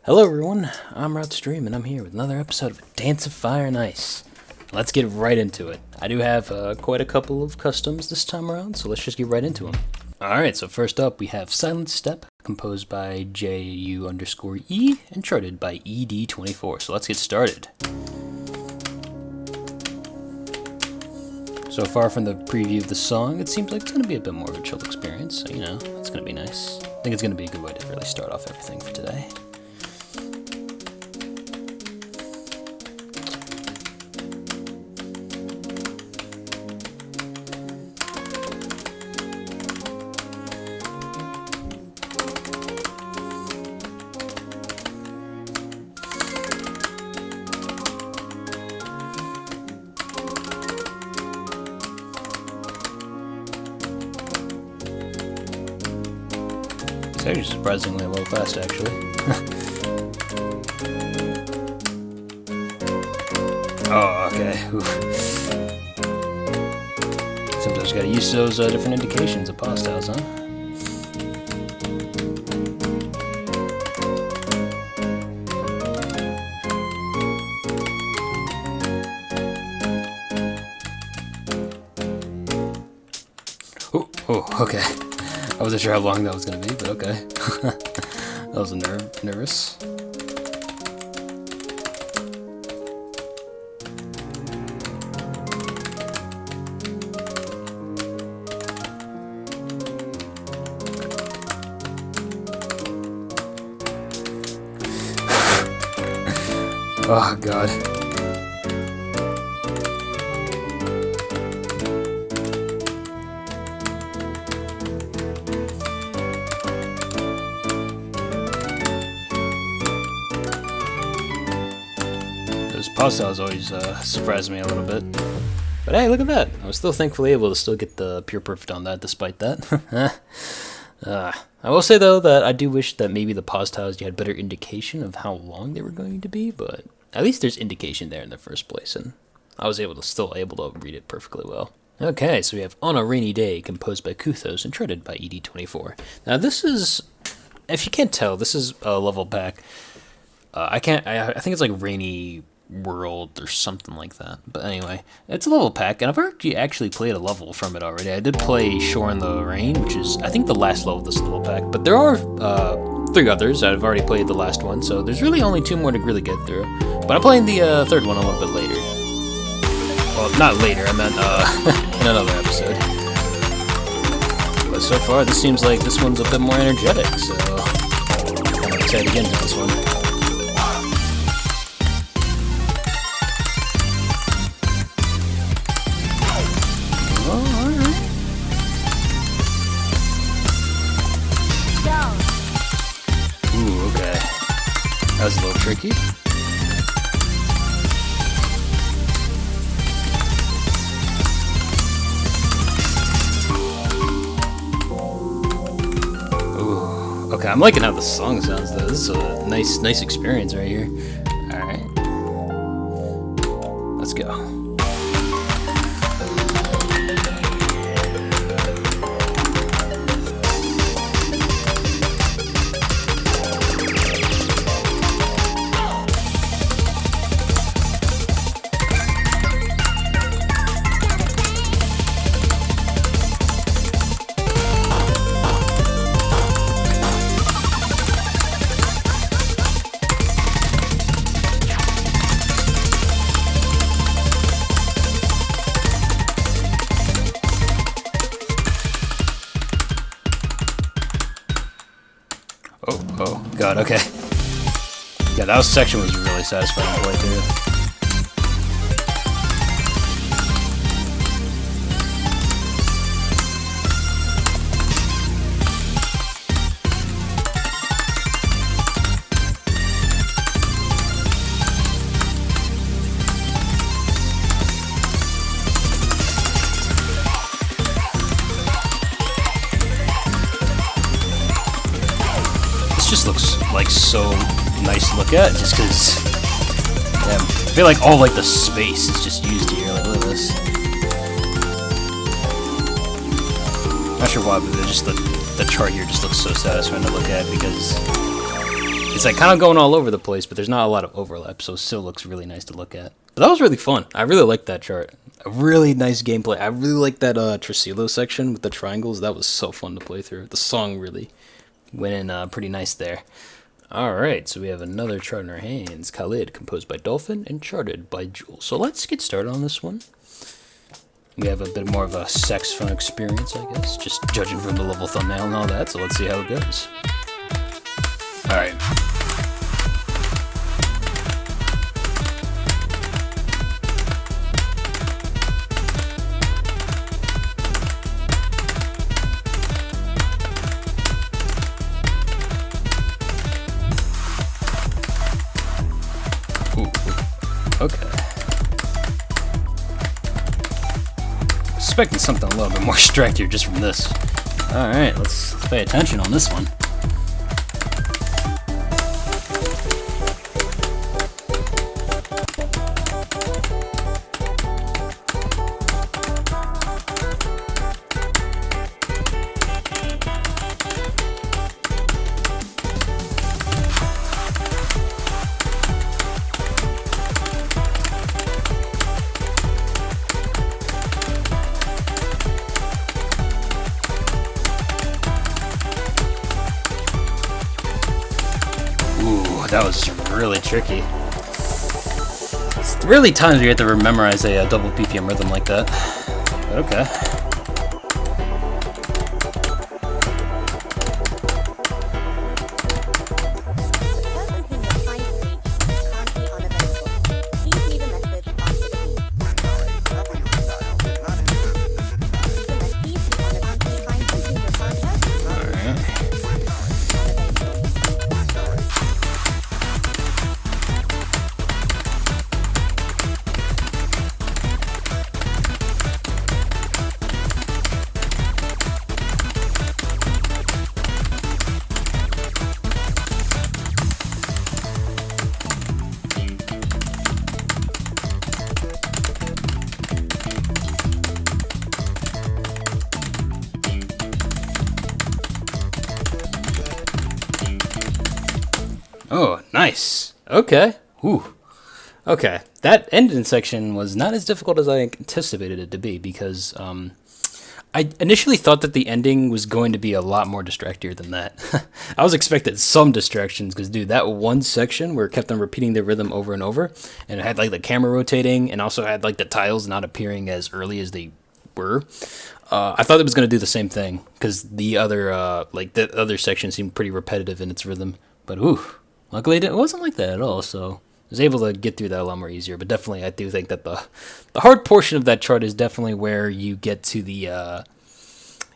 Hello everyone, I'm Rodstream and I'm here with another episode of Dance of Fire and Ice. Let's get right into it. I do have quite a couple of customs this time around, so let's just get right into them. Alright, so first up we have Silent Step, composed by JU_E and charted by ED24, so let's get started. So far from the preview of the song, it seems like it's going to be a bit more of a chill experience, so it's going to be nice. I think it's going to be a good way to really start off everything for today. It's actually surprisingly a little fast, actually. Oh, okay. Oof. Sometimes you gotta use those different indications of pause styles, huh? Oh, okay. I wasn't sure how long that was going to be, but okay. That was nervous. Oh, God. Those pause styles always surprise me a little bit. But hey, look at that. I was still thankfully able to still get the pure perfect on that despite that. I will say though that I do wish that maybe the pause styles you had better indication of how long they were going to be, but at least there's indication there in the first place, and I was still able to read it perfectly well. Okay, so we have On a Rainy Day, composed by Kuthos and charted by ED24. Now this is, if you can't tell, this is a level pack. I think it's like Rainy World or something like that. But anyway, it's a level pack, and I've actually played a level from it already. I did play Shore in the Rain, which is, I think, the last level of this level pack. But there are 3 others. I've already played the last one, so there's really only 2 more to really get through. But I'm playing the third one a little bit later. Well, not later, I meant in another episode. But so far, this seems like this one's a bit more energetic, so I'm excited to get into this one. Ooh, okay. That was a little tricky. Ooh, okay, I'm liking how the song sounds though. This is a nice experience right here. Alright. Let's go. Oh, God, okay. Yeah, that section was really satisfying to play through. Just looks like so nice to look at, just because I feel like all like the space is just used here. Like, look at this. Not sure why, but just the chart here just looks so satisfying to look at because It's like kind of going all over the place, but there's not a lot of overlap, so it still looks really nice to look at. But that was really fun. I really liked that chart. A really nice gameplay. I really liked that Tricilo section with the triangles. That was so fun to play through. The song really went in pretty nice there. Alright, so we have another chart in our hands. Khalid, composed by Dolphin and charted by Jewel. So let's get started on this one. We have a bit more of a sex fun experience, I guess, just judging from the level thumbnail and all that, so let's see how it goes. Alright. Okay. Expecting something a little bit more striker just from this. Alright, let's pay attention on this one. That was really tricky. It's really times you have to memorize a double BPM rhythm like that. But okay. Oh, nice. Okay. Whew. Okay. That ending section was not as difficult as I anticipated it to be because I initially thought that the ending was going to be a lot more distractier than that. I was expecting some distractions because, dude, that one section where it kept on repeating the rhythm over and over, and it had like the camera rotating and also had like the tiles not appearing as early as they were. I thought it was going to do the same thing because the other section seemed pretty repetitive in its rhythm. But ooh, luckily it wasn't like that at all. So I was able to get through that a lot more easier. But definitely, I do think that the hard portion of that chart is definitely where you get to the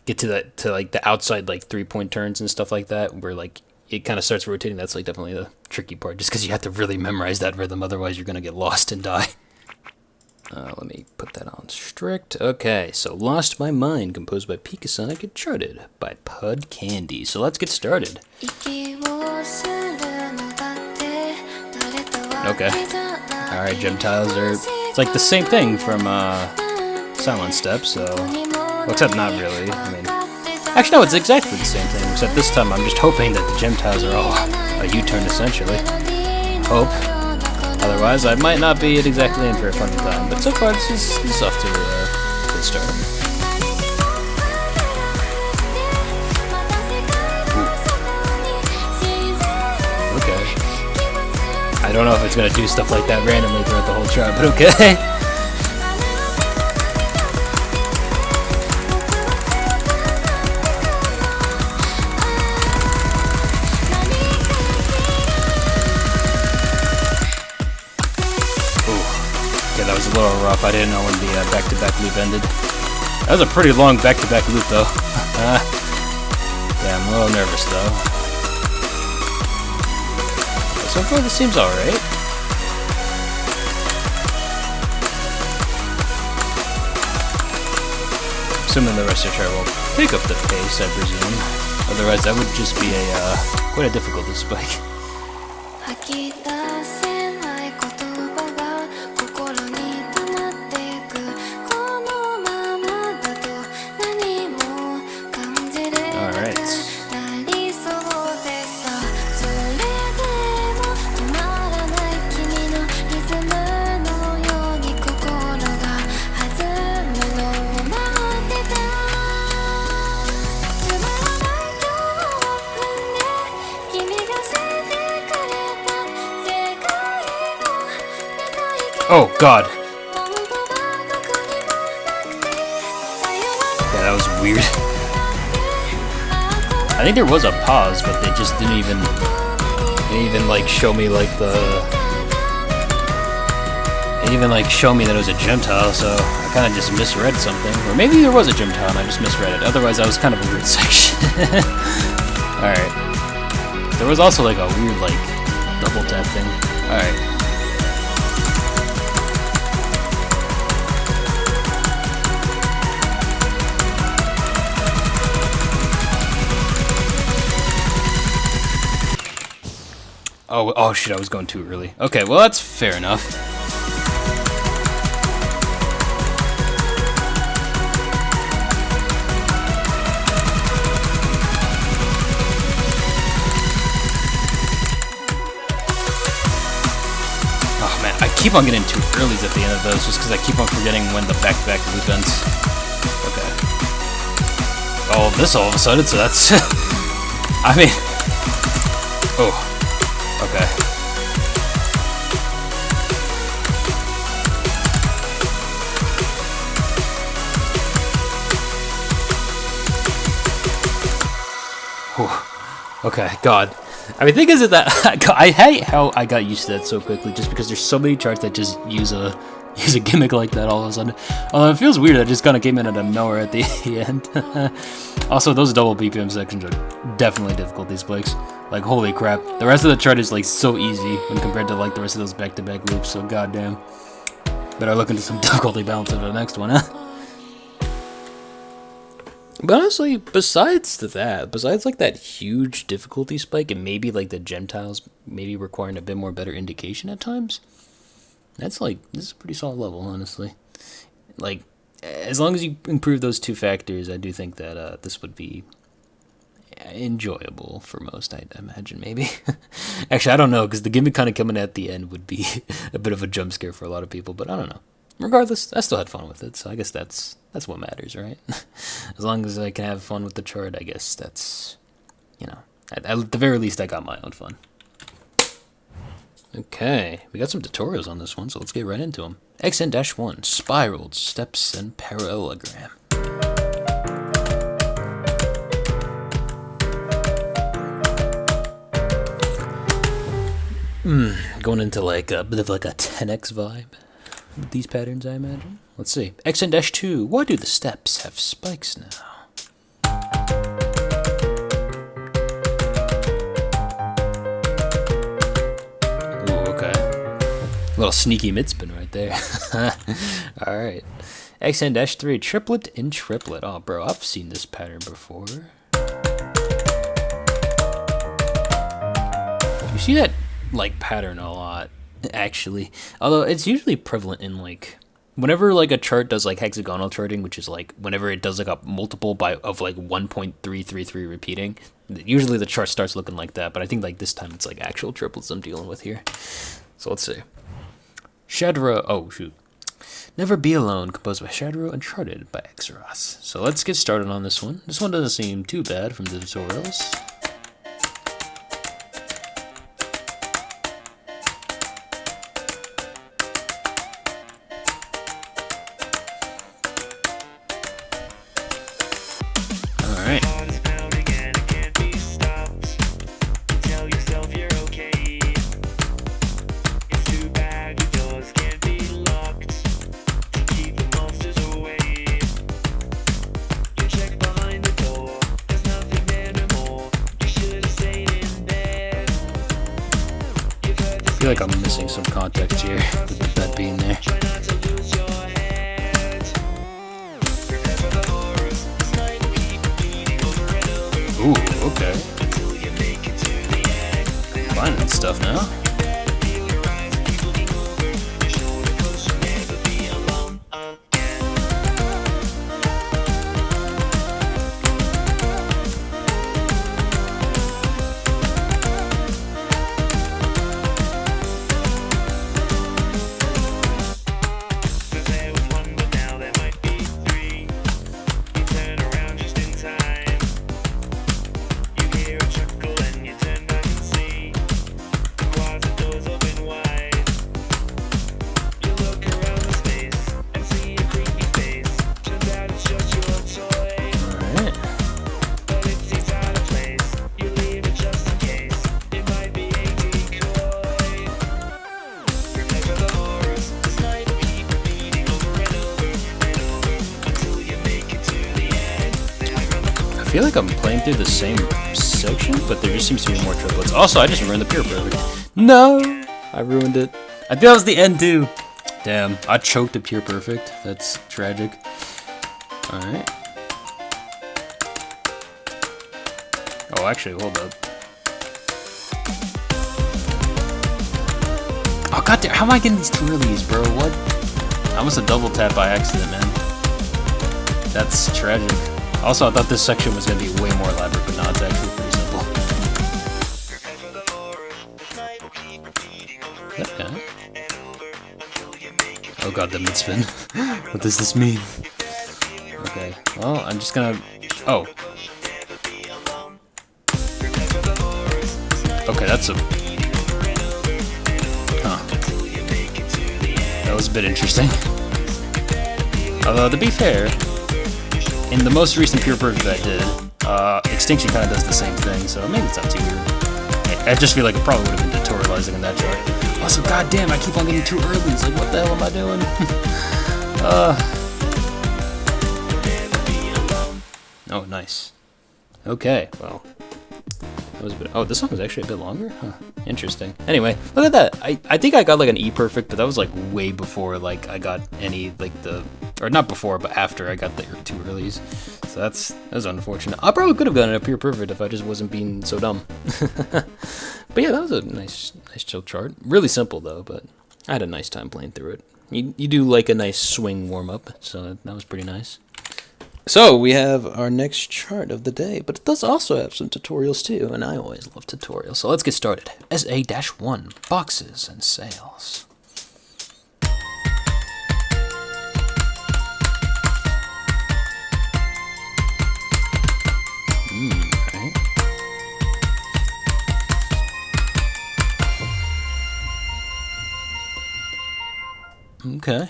the outside like 3-point turns and stuff like that, where like it kind of starts rotating. That's like definitely the tricky part, just because you have to really memorize that rhythm. Otherwise, you're gonna get lost and die. Let me put that on strict. Okay, so Lost My Mind, composed by Pikasonic and charted by Pud Candy. So let's get started. Okay. Alright, gem tiles are... It's like the same thing from Silent Step, so... Well, except not really. I mean... Actually, no, it's exactly the same thing, except this time I'm just hoping that the gem tiles are all a U-turn, essentially. Hope. Otherwise, I might not be exactly in for a fun time. But so far, this is off to a good start. Ooh. Okay. I don't know if it's gonna do stuff like that randomly throughout the whole chart, but okay. That was a little rough. I didn't know when the back-to-back loop ended. That was a pretty long back-to-back loop, though. Yeah, I'm a little nervous, though. So far, this seems alright. Assuming the rest of the chart will pick up the pace, I presume. Otherwise, that would just be quite a difficult spike. Oh, God. Yeah, that was weird. I think there was a pause, but they just didn't even like show me like the... They didn't even like show me that it was a gem tile, so I kind of just misread something. Or maybe there was a gem tile and I just misread it. Otherwise, that was kind of a weird section. Alright. There was also like a weird like double tap thing. Alright. Oh shit, I was going too early. Okay, well that's fair enough. Oh man, I keep on getting too earlys at the end of those just because I keep on forgetting when the back-to-back loop ends. Okay. Oh, this all of a sudden, so that's... I mean... Oh. Okay. Whew. Okay, God. I mean, the thing is that I hate how I got used to that so quickly, just because there's so many charts that just use a gimmick like that all of a sudden. Although it feels weird that it just kind of came in out of nowhere at the end. Also, those double BPM sections are definitely difficult, these Blakes. Like, holy crap. The rest of the chart is, like, so easy when compared to, like, the rest of those back-to-back loops, so goddamn. Better look into some difficulty balance for the next one, huh? But honestly, besides, like, that huge difficulty spike and maybe, like, the gem tiles maybe requiring a bit more better indication at times, that's, like, this is a pretty solid level, honestly. Like, as long as you improve those two factors, I do think that this would be enjoyable for most, I'd imagine, maybe. Actually, I don't know, because the gimmick kind of coming at the end would be a bit of a jump scare for a lot of people, but I don't know. Regardless, I still had fun with it, so I guess that's what matters, right? As long as I can have fun with the chart, I guess that's, you know, at the very least, I got my own fun. Okay, we got some tutorials on this one, so let's get right into them. XN-1, Spiraled, Steps, and Parallelogram. Going into like a bit of like a 10x vibe with these patterns, I imagine. Let's see. XN-2, why do the steps have spikes now? Ooh, okay. A little sneaky mid-spin right there. Alright. XN-3, triplet in triplet. Oh, bro, I've seen this pattern before. You see that like pattern a lot, actually, although it's usually prevalent in like whenever like a chart does like hexagonal charting, which is like whenever it does like a multiple of like 1.333 repeating, usually the chart starts looking like that. But I think like this time it's like actual triplets I'm dealing with here. So let's see. Shadra, oh shoot, Never Be Alone, composed by Shadro and charted by Exaros. So let's get started on this one. This one doesn't seem too bad from the tutorials. I feel like I'm missing some context here with that being there. Ooh, okay. Finding stuff now. feel like I'm playing through the same section, but there just seems to be more triplets. Also, I just ruined the Pure Perfect. No! I ruined it. I think that was the end, too. Damn, I choked the Pure Perfect. That's tragic. Alright. Oh, actually, hold up. Oh, goddamn, how am I getting these too earlys, bro? What? I must have double tapped by accident, man. That's tragic. Also, I thought this section was going to be way more elaborate, but no, it's actually pretty simple. Okay. Oh god, the mid-spin. What does this mean? Okay, well, I'm just gonna... Oh. Okay, that's a... Huh. That was a bit interesting. Although, to be fair, in the most recent Pure Perfect that I did, Extinction kind of does the same thing, so maybe it's not too weird. I just feel like it probably would have been tutorializing in that chart. Also, goddamn, I keep on getting too early. It's like, what the hell am I doing? Oh, nice. Okay, well. That was a bit... Oh, this song was actually a bit longer? Huh. Interesting. Anyway, look at that. I think I got like an E perfect, but that was like way before like I got any like the... Or not before, but after I got the two earlies. So that was unfortunate. I probably could have gotten a Pure Perfect if I just wasn't being so dumb. But yeah, that was a nice chill chart. Really simple though, but I had a nice time playing through it. You do like a nice swing warm-up, so that was pretty nice. So we have our next chart of the day, but it does also have some tutorials too, and I always love tutorials. So let's get started. SA-1, boxes and sales. Okay.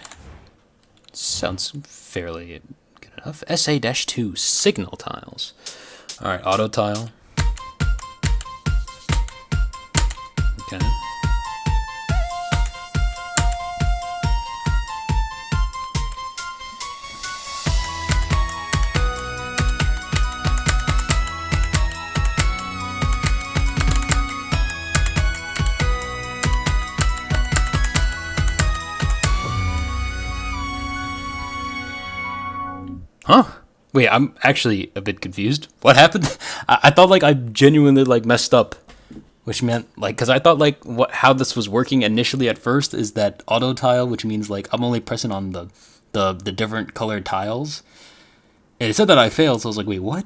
Sounds fairly good enough. SA-2, signal tiles. Alright, auto tile. Okay. Huh? Wait, I'm actually a bit confused. What happened? I thought like I genuinely like messed up, which meant like because I thought like how this was working initially at first is that auto tile, which means like I'm only pressing on the different colored tiles. And it said that I failed, so I was like, wait, what?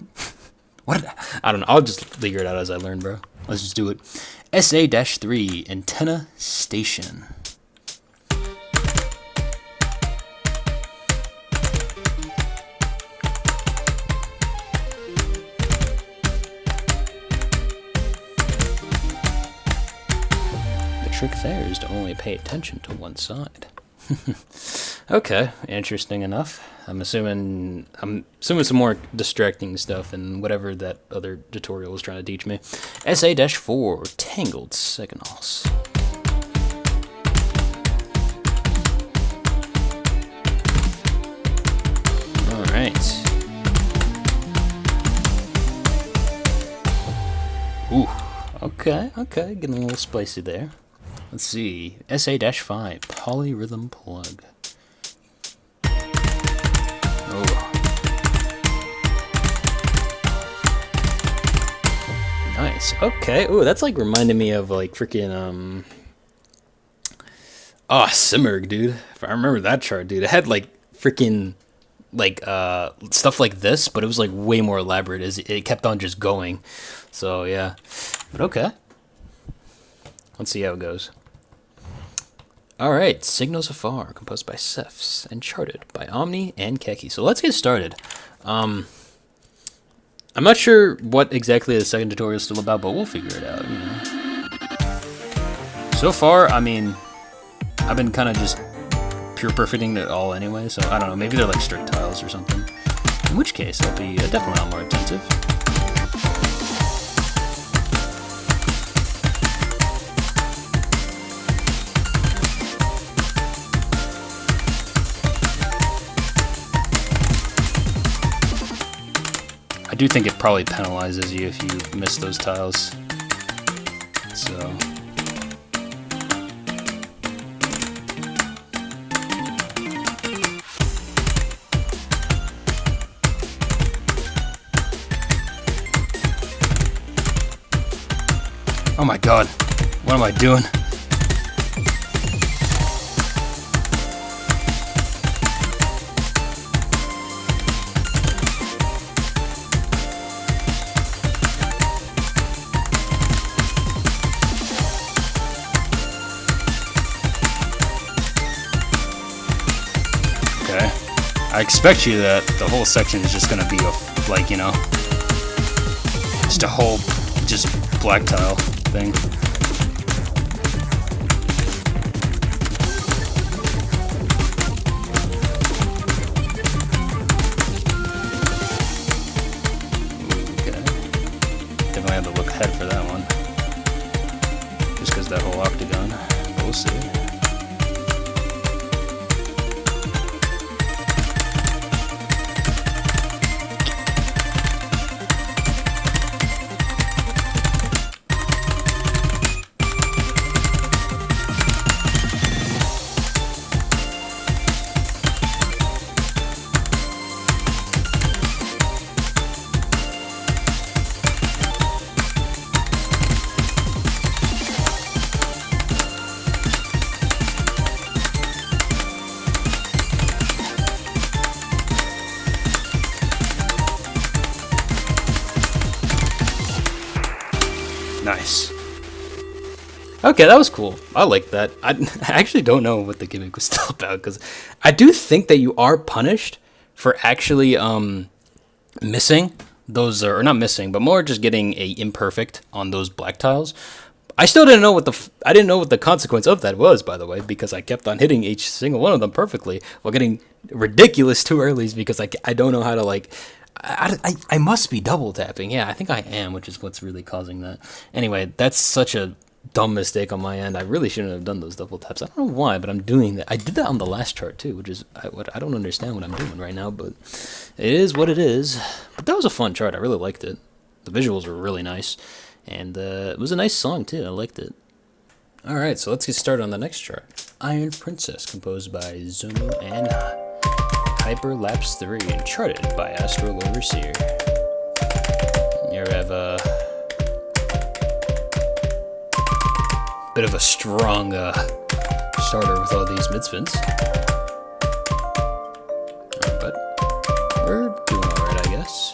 What? I don't know. I'll just figure it out as I learn, bro. Let's just do it. SA-3, antenna station. Trick there is to only pay attention to one side. Okay, interesting enough. I'm assuming some more distracting stuff and whatever that other tutorial was trying to teach me. SA-4, tangled signals. All right. Ooh. Okay, getting a little spicy there. Let's see, SA-5, polyrhythm plug. Oh. Nice, okay. Ooh, that's like reminding me of like freaking, oh, Simmerg, dude. If I remember that chart, dude. It had like freaking, like, stuff like this, but it was like way more elaborate as it kept on just going. So, yeah. But okay. Let's see how it goes. Alright, Signals Afar, composed by Cephs, and charted by Omni and Keki. So let's get started. I'm not sure what exactly the second tutorial is still about, but we'll figure it out, you know. So far, I mean, I've been kind of just pure perfecting it all anyway, so I don't know, maybe they're like strict tiles or something. In which case, I'll be definitely a lot more attentive. I do think it probably penalizes you if you miss those tiles. So. Oh my god, what am I doing? Okay, I expect you that the whole section is just gonna be a, like, you know, just a whole, just black tile thing. Okay. Definitely have to look ahead for that one. Just because that whole octagon. We'll see. Nice. Okay, that was cool. I like that. I actually don't know what the gimmick was still about, because I do think that you are punished for actually missing those, or not missing, but more just getting a imperfect on those black tiles. I still didn't know what I didn't know what the consequence of that was, by the way, because I kept on hitting each single one of them perfectly while getting ridiculous 2 earlies because I don't know how to, like, I must be double tapping. Yeah, I think I am, which is what's really causing that. Anyway, that's such a dumb mistake on my end. I really shouldn't have done those double taps. I don't know why, but I'm doing that. I did that on the last chart too, which is what I don't understand what I'm doing right now, but it is what it is. But that was a fun chart. I really liked it. The visuals were really nice, and it was a nice song too. I liked it. All right, so let's get started on the next chart. Iron Princess, composed by Zomu and Hyperlapse 3 and charted by Astral Overseer. Here we have a bit of a strong starter with all these mid-spins. But we're doing alright, I guess.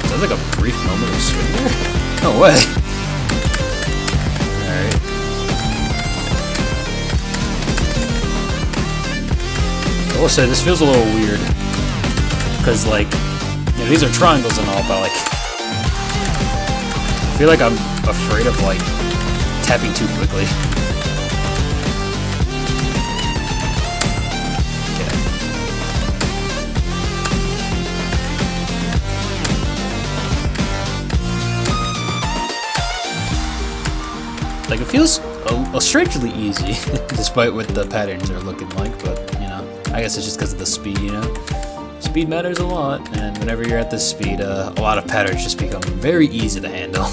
Sounds like a brief moment of swing there. No way. Alright. I will say this feels a little weird. Because, like, you know, these are triangles and all, but, like, I feel like I'm afraid of, like, tapping too quickly. Like, it feels strangely easy, despite what the patterns are looking like, but, you know, I guess it's just because of the speed, you know? Speed matters a lot, and whenever you're at this speed, a lot of patterns just become very easy to handle.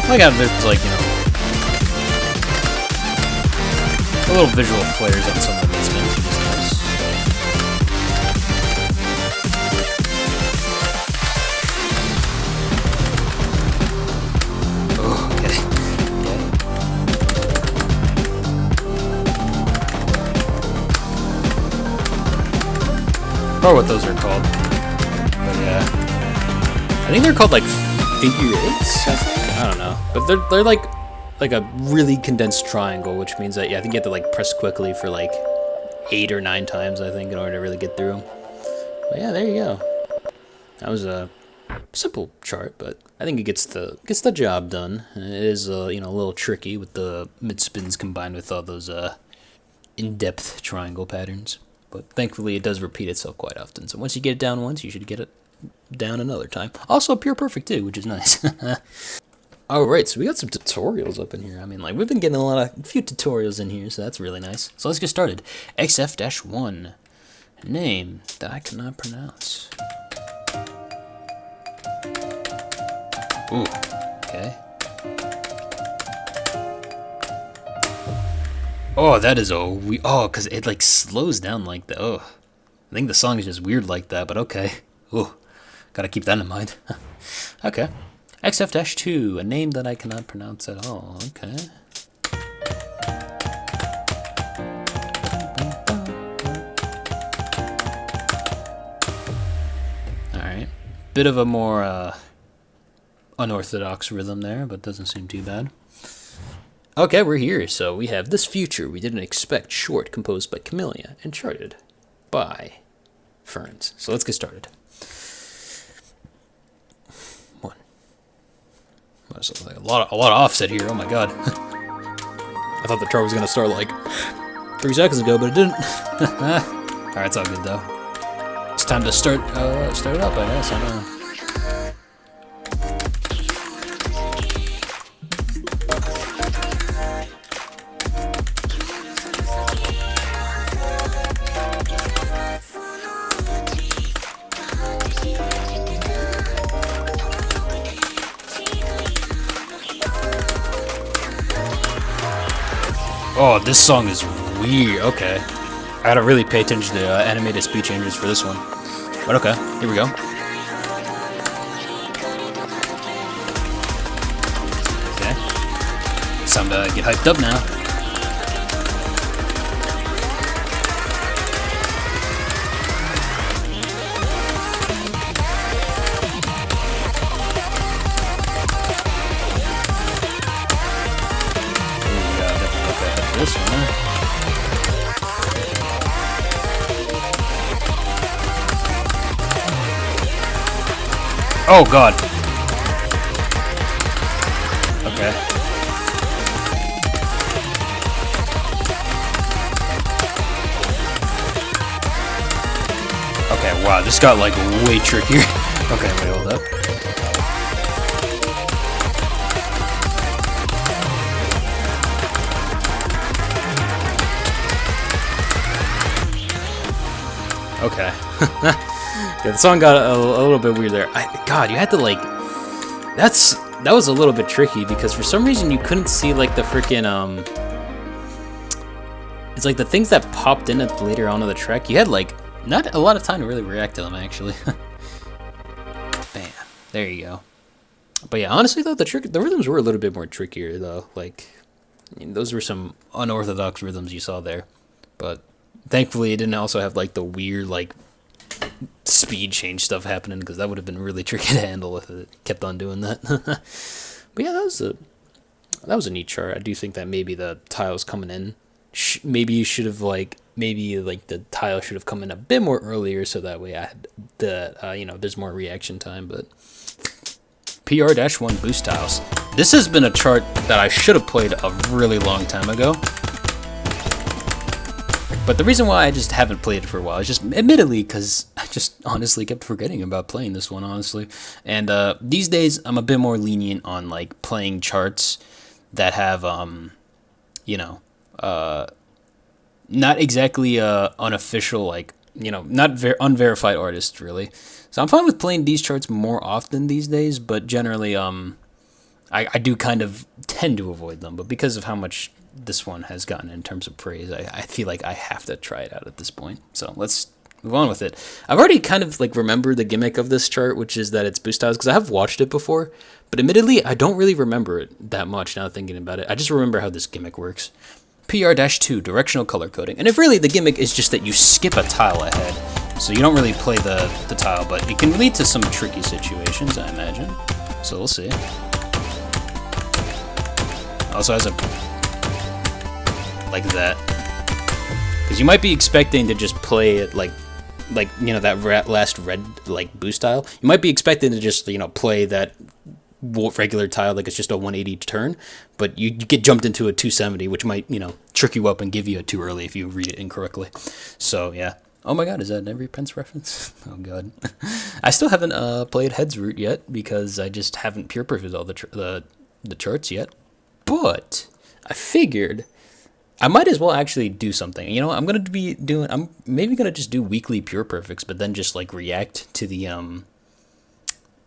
Like how there's like, you know, a little visual flares on some of the spins, which is nice. Oh, okay. Or what those are called. But yeah. I think they're called like figure eights, I think? I don't know. But they're like a really condensed triangle, which means that, yeah, I think you have to like press quickly for like 8 or 9 times, I think, in order to really get through them. But yeah, there you go. That was a simple chart, but I think it gets the job done. And it is you know, a little tricky with the mid spins combined with all those in-depth triangle patterns. But thankfully, it does repeat itself quite often. So once you get it down once, you should get it down another time. Also, pure perfect too, which is nice. Alright, so we got some tutorials up in here. I mean, like, we've been getting a few tutorials in here, so that's really nice. So let's get started. XF-1. Name that I cannot pronounce. Ooh, okay. Oh, that is because it, like, slows down like that. Oh, I think the song is just weird like that, but okay. Ooh, gotta keep that in mind. Okay. XF-2, a name that I cannot pronounce at all. Okay. Alright. Bit of a more unorthodox rhythm there, but doesn't seem too bad. Okay, we're here. So we have This Future We Didn't Expect short composed by Camellia and charted by Ferns. So let's get started. There's like a lot of offset here. Oh my god! I thought the chart was gonna start like 3 seconds ago, but it didn't. All right, it's all good though. It's time to start it up, I guess. I don't know. Oh, this song is weird. Okay. I gotta really pay attention to animated speed changes for this one. But okay, here we go. Okay. It's time to get hyped up now. This one, huh? Oh god. Okay. Okay, wow, this got like way trickier. Okay, wait, hold up. Okay. Yeah, the song got a little bit weird there. God, you had to like... That was a little bit tricky because for some reason you couldn't see like the freaking it's like the things that popped in at later on in the track. You had like not a lot of time to really react to them actually. Bam. There you go. But yeah, honestly though, the rhythms were a little bit more trickier though. Like, I mean, those were some unorthodox rhythms you saw there. But thankfully, it didn't also have like the weird like speed change stuff happening because that would have been really tricky to handle if it kept on doing that. But yeah, that was a neat chart. I do think that maybe the tiles coming in, maybe you should have maybe the tile should have come in a bit more earlier so that way I had the there's more reaction time. But PR-1 boost tiles. This has been a chart that I should have played a really long time ago. But the reason why I just haven't played it for a while is just admittedly because I just honestly kept forgetting about playing this one, honestly. And these days I'm a bit more lenient on like playing charts that have not exactly unofficial, like, not unverified artists really. So I'm fine with playing these charts more often these days, but generally I do kind of tend to avoid them, but because of how much this one has gotten in terms of praise, I feel like I have to try it out at this point. So let's move on with it. I've already kind of like remembered the gimmick of this chart, which is that it's boost tiles, because I have watched it before, but admittedly, I don't really remember it that much now thinking about it. I just remember how this gimmick works. PR-2, directional color coding. And if really the gimmick is just that you skip a tile ahead, so you don't really play the tile, but it can lead to some tricky situations, I imagine. So we'll see. Also has a... like that. Because you might be expecting to just play it like you know, that last red, like, boost tile. You might be expecting to just, you know, play that regular tile like it's just a 180 turn, but you get jumped into a 270, which might, you know, trick you up and give you a too early if you read it incorrectly. So yeah. Oh my god, is that an Every Pence reference? Oh god. I still haven't played Heads Root yet because I just haven't pure perfected all the charts yet. But I figured I might as well actually do something. You know, I'm maybe gonna just do weekly pure perfects, but then just like react to the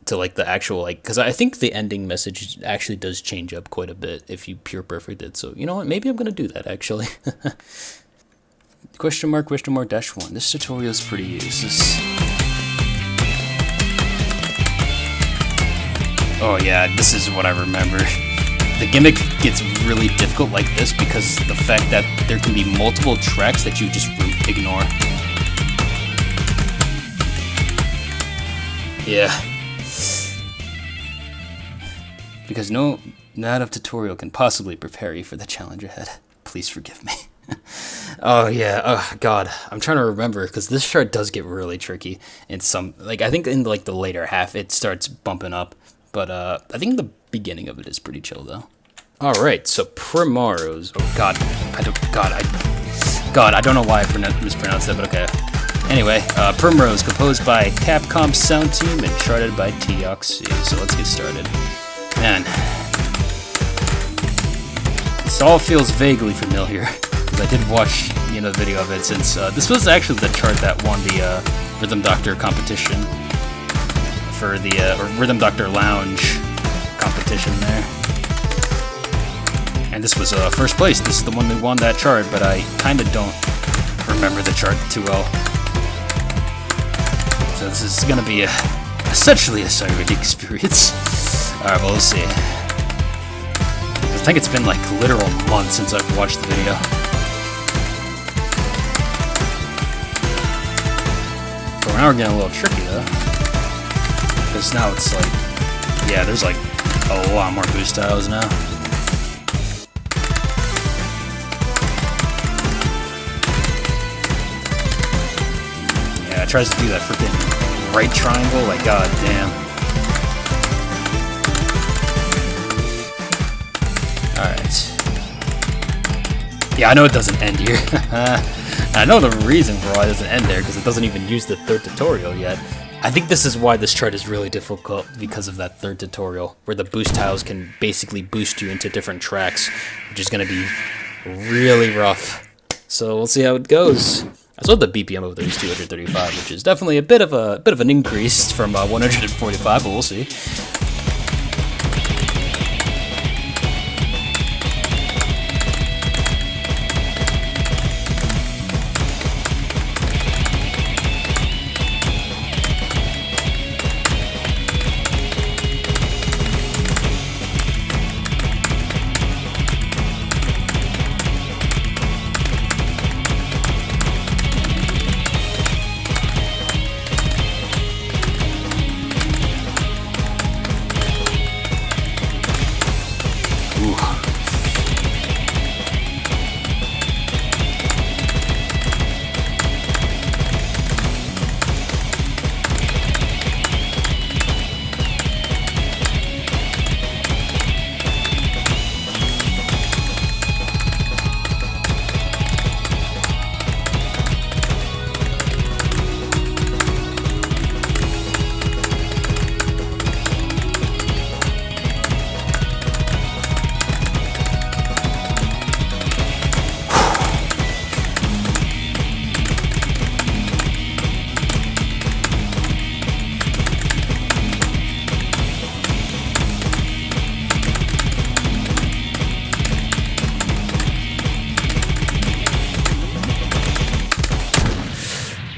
to like the actual, like, because I think the ending message actually does change up quite a bit if you pure perfect it. So you know what, maybe I'm gonna do that actually. Question mark -1. This tutorial is pretty useless. Oh yeah, this is what I remember. The gimmick gets really difficult like this because the fact that there can be multiple tracks that you just ignore. Yeah. Because no amount of tutorial can possibly prepare you for the challenge ahead. Please forgive me. Oh yeah, oh god, I'm trying to remember because this chart does get really tricky in some, like, I think in like the later half it starts bumping up, but I think the beginning of it is pretty chill though. All right, so Primrose. Oh god, I don't know why I mispronounced that, but okay. Anyway, Primrose, composed by Capcom Sound Team and charted by Teoxy. So let's get started. Man, this all feels vaguely familiar. I did watch, you know, the video of it since this was actually the chart that won the Rhythm Doctor competition for the or Rhythm Doctor Lounge competition there, and this was first place. This is the one that won that chart, but I kind of don't remember the chart too well. So this is gonna be essentially a Cyric experience. All right, well, let's see. I think it's been like literal months since I've watched the video. But now we're getting a little tricky though, because now it's like, yeah, there's like a lot more boost tiles now. Yeah, it tries to do that freaking right triangle, like god damn. Alright. Yeah, I know it doesn't end here. I know the reason for why it doesn't end there, because it doesn't even use the third tutorial yet. I think this is why this chart is really difficult, because of that third tutorial, where the boost tiles can basically boost you into different tracks, which is going to be really rough. So we'll see how it goes. I saw the BPM of those 235, which is definitely a bit of an increase from 145, but we'll see.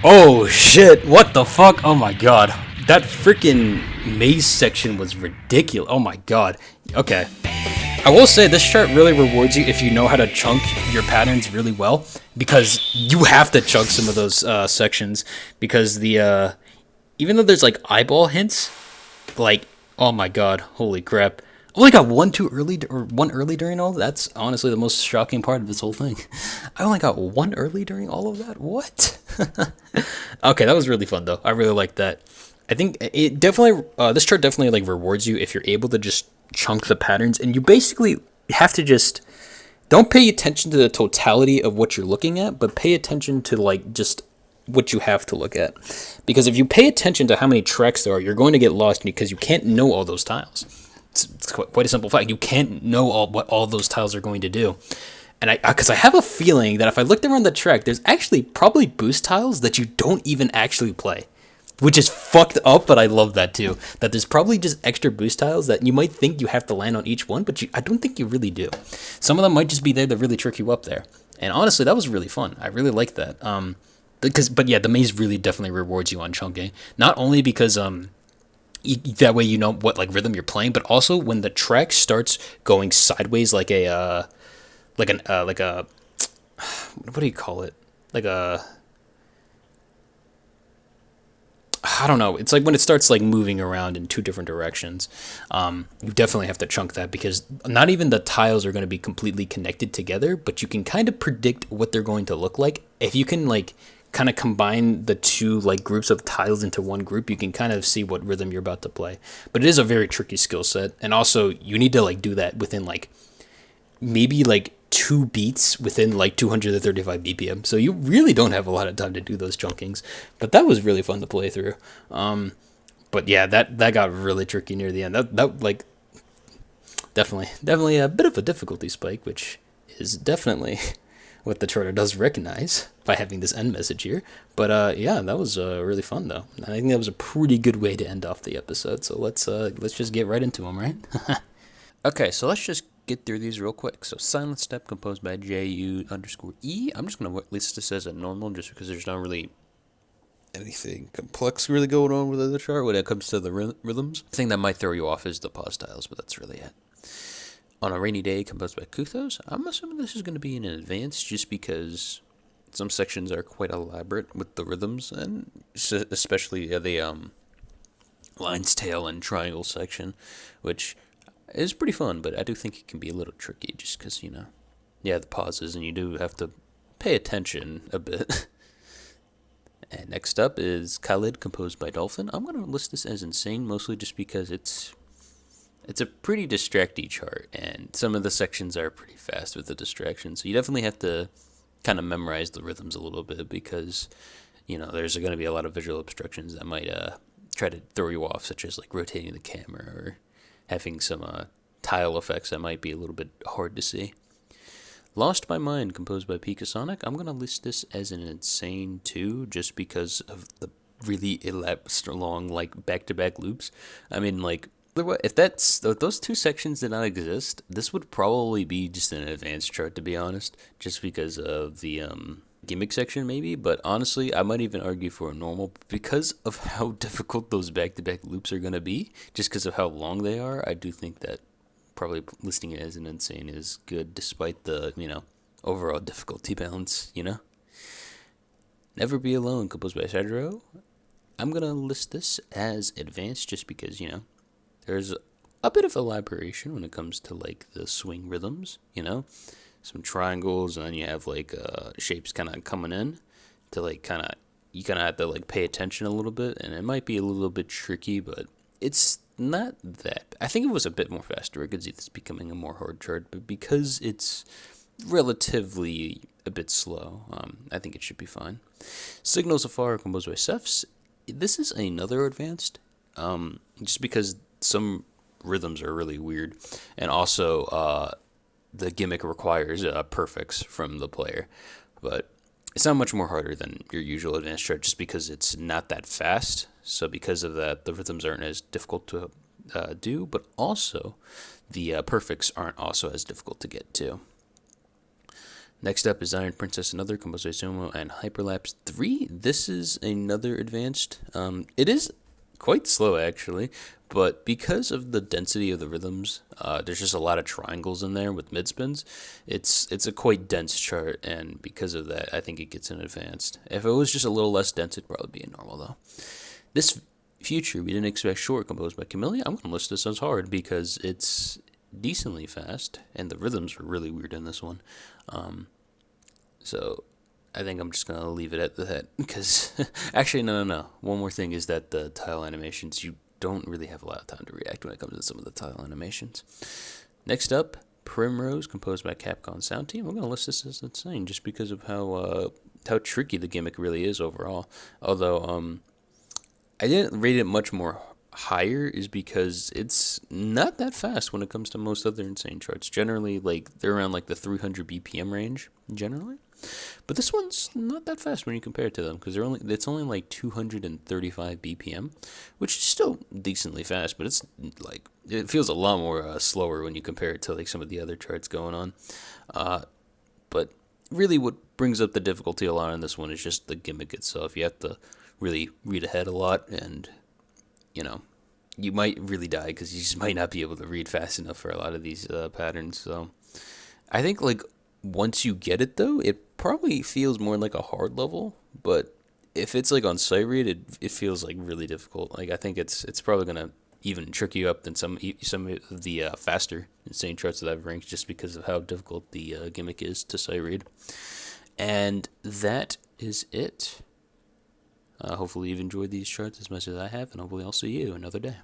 Oh shit, what the fuck? Oh my god. That freaking maze section was ridiculous. Oh my god. Okay. I will say this chart really rewards you if you know how to chunk your patterns really well, because you have to chunk some of those sections, because the even though there's like eyeball hints, like, oh my god, holy crap. I only got one too early, or one early during all. That's honestly the most shocking part of this whole thing. I only got one early during all of that. What? Okay, that was really fun though. I really liked that. I think it definitely this chart definitely like rewards you if you're able to just chunk the patterns, and you basically have to just don't pay attention to the totality of what you're looking at, but pay attention to like just what you have to look at. Because if you pay attention to how many tracks there are, you're going to get lost because you can't know all those tiles. It's quite a simple fact. You can't know what all those tiles are going to do. And because I have a feeling that if I looked around the track, there's actually probably boost tiles that you don't even actually play, which is fucked up, but I love that too. That there's probably just extra boost tiles that you might think you have to land on each one, but I don't think you really do. Some of them might just be there to really trick you up there. And honestly, that was really fun. I really liked that. But yeah, the maze really definitely rewards you on chunking. Not only because that way you know what like rhythm you're playing, but also when the track starts going sideways like a what do you call it? Like a, I don't know. It's like when it starts like moving around in two different directions. You definitely have to chunk that, because not even the tiles are going to be completely connected together, but you can kind of predict what they're going to look like. If you can like kind of combine the two like groups of tiles into one group, you can kind of see what rhythm you're about to play. But it is a very tricky skill set, and also you need to like do that within like maybe like 2 beats within like 235 BPM. So you really don't have a lot of time to do those chunkings. But that was really fun to play through. But yeah, that got really tricky near the end. That like definitely a bit of a difficulty spike, which is definitely what the charter does recognize by having this end message here. But yeah, that was really fun though. I think that was a pretty good way to end off the episode. So let's just get right into them, right? Okay, so let's just get through these real quick. So Silent Step, composed by JU_E. I'm just going to list this as a normal, just because there's not really anything complex really going on with the chart when it comes to the rhythms. The thing that might throw you off is the pause tiles, but that's really it. On a Rainy Day, composed by Kuthos. I'm assuming this is going to be an advanced, just because some sections are quite elaborate with the rhythms, and especially the Lion's Tail and Triangle section, which is pretty fun, but I do think it can be a little tricky, just because, the pauses, and you do have to pay attention a bit. And next up is Khalid, composed by Dolphin. I'm going to list this as insane, mostly just because it's a pretty distracty chart, and some of the sections are pretty fast with the distractions, so you definitely have to kind of memorize the rhythms a little bit, because, there's going to be a lot of visual obstructions that might try to throw you off, such as like rotating the camera or having some tile effects that might be a little bit hard to see. Lost My Mind, composed by Pika Sonic. I'm going to list this as an insane too, just because of the really long, like, back-to-back loops. I mean, like, if those two sections did not exist, this would probably be just an advanced chart, to be honest, just because of the gimmick section maybe, but honestly, I might even argue for a normal, because of how difficult those back-to-back loops are going to be, just because of how long they are. I do think that probably listing it as an insane is good, despite the, overall difficulty balance, Never Be Alone, composed by Sadro. I'm going to list this as advanced, just because, there's a bit of elaboration when it comes to, like, the swing rhythms, some triangles, and then you have like shapes kind of coming in to like you kind of have to like pay attention a little bit, and it might be a little bit tricky, but it's not that. I think it was a bit more faster. I could see this becoming a more hard chart, but because it's relatively a bit slow, I think it should be fine. Signals of Fire, composed by Cephs. This is another advanced, just because some rhythms are really weird, and also the gimmick requires perfects from the player, but it's not much more harder than your usual advanced chart, just because it's not that fast. So because of that, the rhythms aren't as difficult to do, but also the perfects aren't also as difficult to get to. Next up is Iron Princess Another, composed by Sumo, and Hyperlapse 3. This is another advanced. It is quite slow, actually, but because of the density of the rhythms, there's just a lot of triangles in there with mid spins. It's a quite dense chart, and because of that, I think it gets an advanced. If it was just a little less dense, it'd probably be a normal, though. This Future, We Didn't Expect Short, composed by Camellia, I'm going to list this as hard because it's decently fast, and the rhythms are really weird in this one. So I think I'm just going to leave it at that because actually, no. One more thing is that the tile animations, you don't really have a lot of time to react when it comes to some of the tile animations. Next up, Primrose, composed by Capcom Sound Team. I'm going to list this as insane just because of how tricky the gimmick really is overall. Although I didn't rate it much more higher is because it's not that fast when it comes to most other insane charts. Generally, like they're around like the 300 BPM range generally, but this one's not that fast when you compare it to them because it's only like 235 BPM, which is still decently fast, but it's like it feels a lot more slower when you compare it to like some of the other charts going on. But really, what brings up the difficulty a lot in this one is just the gimmick itself. You have to really read ahead a lot, and you might really die because you just might not be able to read fast enough for a lot of these patterns. So I think like once you get it though, it probably feels more like a hard level. But if it's like on sight read, it feels like really difficult. Like I think it's probably gonna even trick you up than some of the faster insane charts that I've ranked just because of how difficult the gimmick is to sight read. And that is it. Hopefully you've enjoyed these charts as much as I have, and hopefully I'll see you another day.